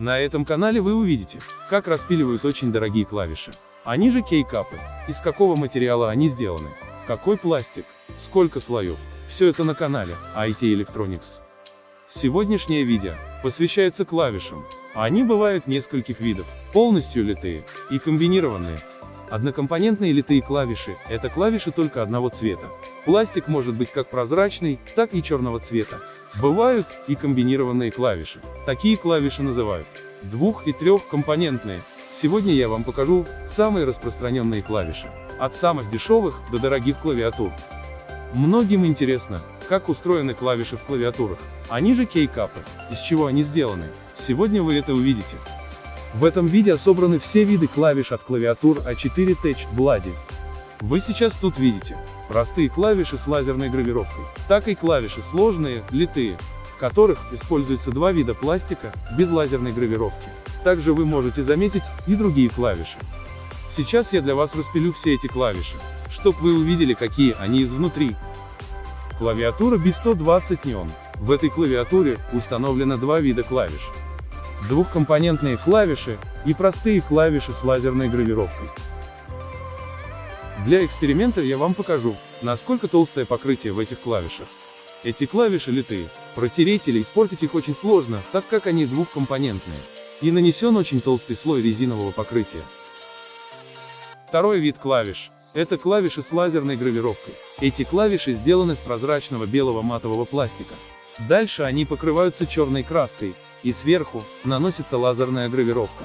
На этом канале вы увидите, как распиливают очень дорогие клавиши. Они же кейкапы. Из какого материала они сделаны, какой пластик, сколько слоев. Все это на канале IT Electronics. Сегодняшнее видео посвящается клавишам. Они бывают нескольких видов, полностью литые и комбинированные. Однокомпонентные литые клавиши – это клавиши только одного цвета. Пластик может быть как прозрачный, так и черного цвета. Бывают и комбинированные клавиши. Такие клавиши называют двух- и трехкомпонентные. Сегодня я вам покажу самые распространенные клавиши, от самых дешевых до дорогих клавиатур. Многим интересно, как устроены клавиши в клавиатурах. Они же кейкапы. Из чего они сделаны? Сегодня вы это увидите. В этом видео собраны все виды клавиш от клавиатур A4 Touch Bloody. Вы сейчас тут видите простые клавиши с лазерной гравировкой, так и клавиши сложные, литые, в которых используется два вида пластика, без лазерной гравировки. Также вы можете заметить и другие клавиши. Сейчас я для вас распилю все эти клавиши, чтобы вы увидели, какие они изнутри. Клавиатура B120 Neon. В этой клавиатуре установлено два вида клавиш. Двухкомпонентные клавиши и простые клавиши с лазерной гравировкой. Для эксперимента я вам покажу, насколько толстое покрытие в этих клавишах. Эти клавиши литые, протереть или испортить их очень сложно, так как они двухкомпонентные, и нанесен очень толстый слой резинового покрытия. Второй вид клавиш – это клавиши с лазерной гравировкой. Эти клавиши сделаны из прозрачного белого матового пластика. Дальше они покрываются черной краской, и сверху наносится лазерная гравировка.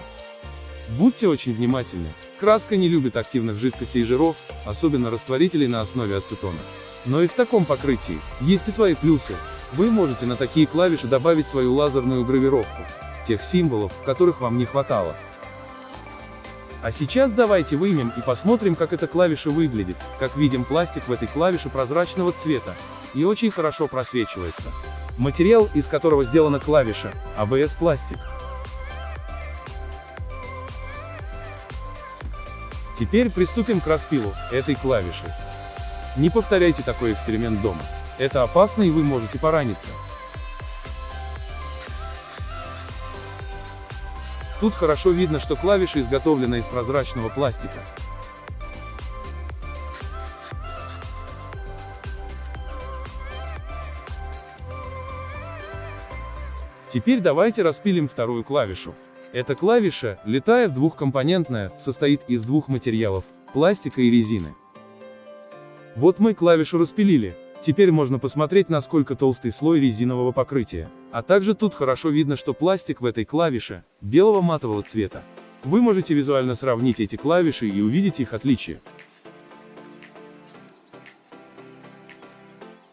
Будьте очень внимательны. Краска не любит активных жидкостей и жиров, особенно растворителей на основе ацетона. Но и в таком покрытии есть и свои плюсы. Вы можете на такие клавиши добавить свою лазерную гравировку, тех символов, которых вам не хватало. А сейчас давайте выймем и посмотрим, как эта клавиша выглядит. Как видим, пластик в этой клавише прозрачного цвета и очень хорошо просвечивается. Материал, из которого сделана клавиша, ABS пластик. Теперь приступим к распилу этой клавиши. Не повторяйте такой эксперимент дома. Это опасно, и вы можете пораниться. Тут хорошо видно, что клавиша изготовлена из прозрачного пластика. Теперь давайте распилим вторую клавишу. Эта клавиша, литая, двухкомпонентная, состоит из двух материалов – пластика и резины. Вот мы клавишу распилили. Теперь можно посмотреть, насколько толстый слой резинового покрытия. А также тут хорошо видно, что пластик в этой клавише белого матового цвета. Вы можете визуально сравнить эти клавиши и увидеть их отличия.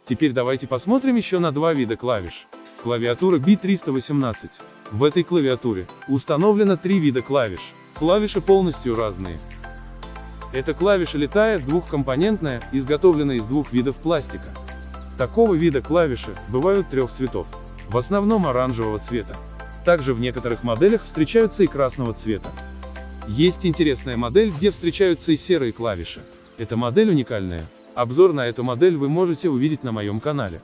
Теперь давайте посмотрим еще на два вида клавиш. Клавиатура B318. В этой клавиатуре установлено три вида клавиш. Клавиши полностью разные. Эта клавиша литая, двухкомпонентная, изготовлена из двух видов пластика. Такого вида клавиши бывают трех цветов, в основном оранжевого цвета. Также в некоторых моделях встречаются и красного цвета. Есть интересная модель, где встречаются и серые клавиши. Эта модель уникальная. Обзор на эту модель вы можете увидеть на моем канале.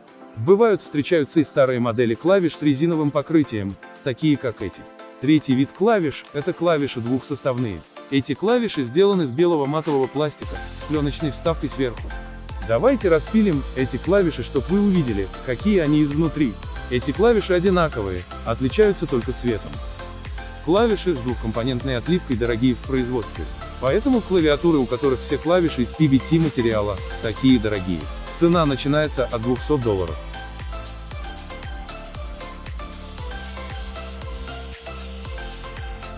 Встречаются и старые модели клавиш с резиновым покрытием, такие как эти. Третий вид клавиш – это клавиши двухсоставные. Эти клавиши сделаны из белого матового пластика, с пленочной вставкой сверху. Давайте распилим эти клавиши, чтобы вы увидели, какие они изнутри. Эти клавиши одинаковые, отличаются только цветом. Клавиши с двухкомпонентной отливкой дорогие в производстве. Поэтому клавиатуры, у которых все клавиши из PBT материала, такие дорогие. Цена начинается от $200.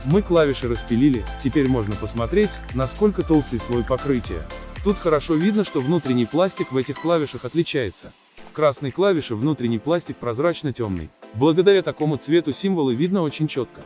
Мы клавиши распилили, теперь можно посмотреть, насколько толстый слой покрытия. Тут хорошо видно, что внутренний пластик в этих клавишах отличается. В красной клавише внутренний пластик прозрачно-темный. Благодаря такому цвету символы видно очень четко.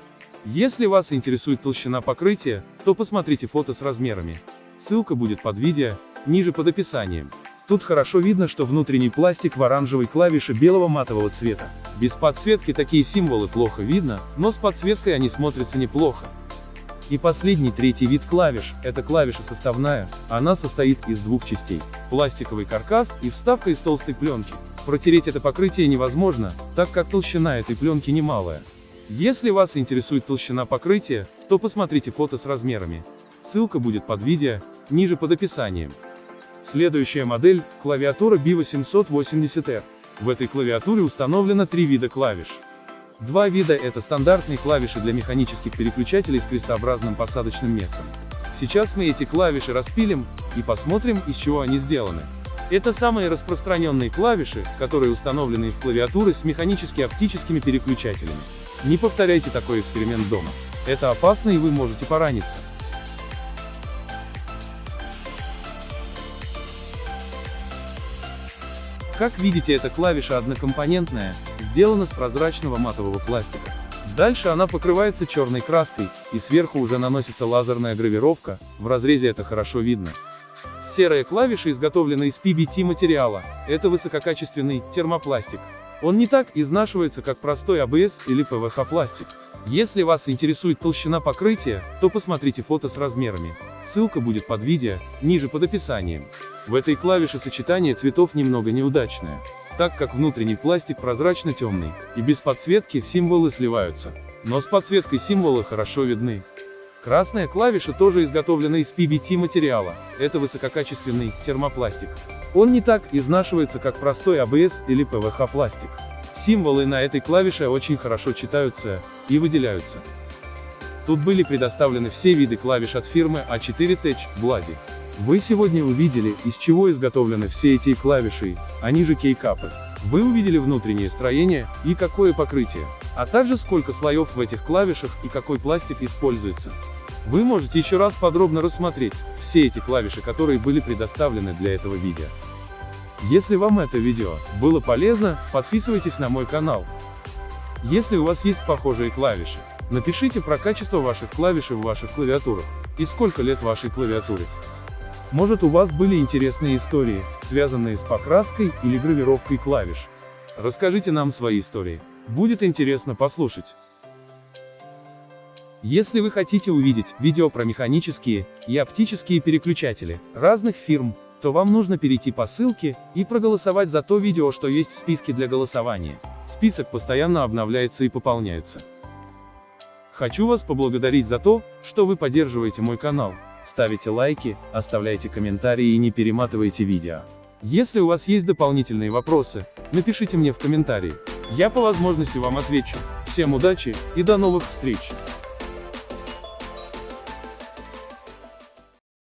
Если вас интересует толщина покрытия, то посмотрите фото с размерами. Ссылка будет под видео, ниже под описанием. Тут хорошо видно, что внутренний пластик в оранжевой клавише белого матового цвета. Без подсветки такие символы плохо видно, но с подсветкой они смотрятся неплохо. И последний, третий вид клавиш – это клавиша составная. Она состоит из двух частей – пластиковый каркас и вставка из толстой пленки. Протереть это покрытие невозможно, так как толщина этой пленки немалая. Если вас интересует толщина покрытия, то посмотрите фото с размерами. Ссылка будет под видео, ниже под описанием. Следующая модель – клавиатура B880R. В этой клавиатуре установлено 3 вида клавиш. 2 вида – это стандартные клавиши для механических переключателей с крестообразным посадочным местом. Сейчас мы эти клавиши распилим и посмотрим, из чего они сделаны. Это самые распространенные клавиши, которые установлены в клавиатуры с механически-оптическими переключателями. Не повторяйте такой эксперимент дома. Это опасно, и вы можете пораниться. Как видите, эта клавиша однокомпонентная, сделана с прозрачного матового пластика. Дальше она покрывается черной краской, и сверху уже наносится лазерная гравировка, в разрезе это хорошо видно. Серая клавиша изготовлена из PBT материала, это высококачественный термопластик. Он не так изнашивается, как простой ABS или PVH пластик. Если вас интересует толщина покрытия, то посмотрите фото с размерами. Ссылка будет под видео, ниже под описанием. В этой клавише сочетание цветов немного неудачное, так как внутренний пластик прозрачно-темный, и без подсветки символы сливаются, но с подсветкой символы хорошо видны. Красная клавиша тоже изготовлена из PBT материала, это высококачественный термопластик. Он не так изнашивается, как простой ABS или PVH пластик. Символы на этой клавише очень хорошо читаются и выделяются. Тут были предоставлены все виды клавиш от фирмы A4 Tech Bloody. Вы сегодня увидели, из чего изготовлены все эти клавиши, они же кейкапы. Вы увидели внутреннее строение и какое покрытие, а также сколько слоев в этих клавишах и какой пластик используется. Вы можете еще раз подробно рассмотреть все эти клавиши, которые были предоставлены для этого видео. Если вам это видео было полезно, подписывайтесь на мой канал. Если у вас есть похожие клавиши, напишите про качество ваших клавиш в ваших клавиатурах, и сколько лет вашей клавиатуре. Может, у вас были интересные истории, связанные с покраской или гравировкой клавиш. Расскажите нам свои истории. Будет интересно послушать. Если вы хотите увидеть видео про механические и оптические переключатели разных фирм, то вам нужно перейти по ссылке и проголосовать за то видео, что есть в списке для голосования. Список постоянно обновляется и пополняется. Хочу вас поблагодарить за то, что вы поддерживаете мой канал. Ставите лайки, оставляйте комментарии и не перематывайте видео. Если у вас есть дополнительные вопросы, напишите мне в комментарии. Я по возможности вам отвечу. Всем удачи и до новых встреч!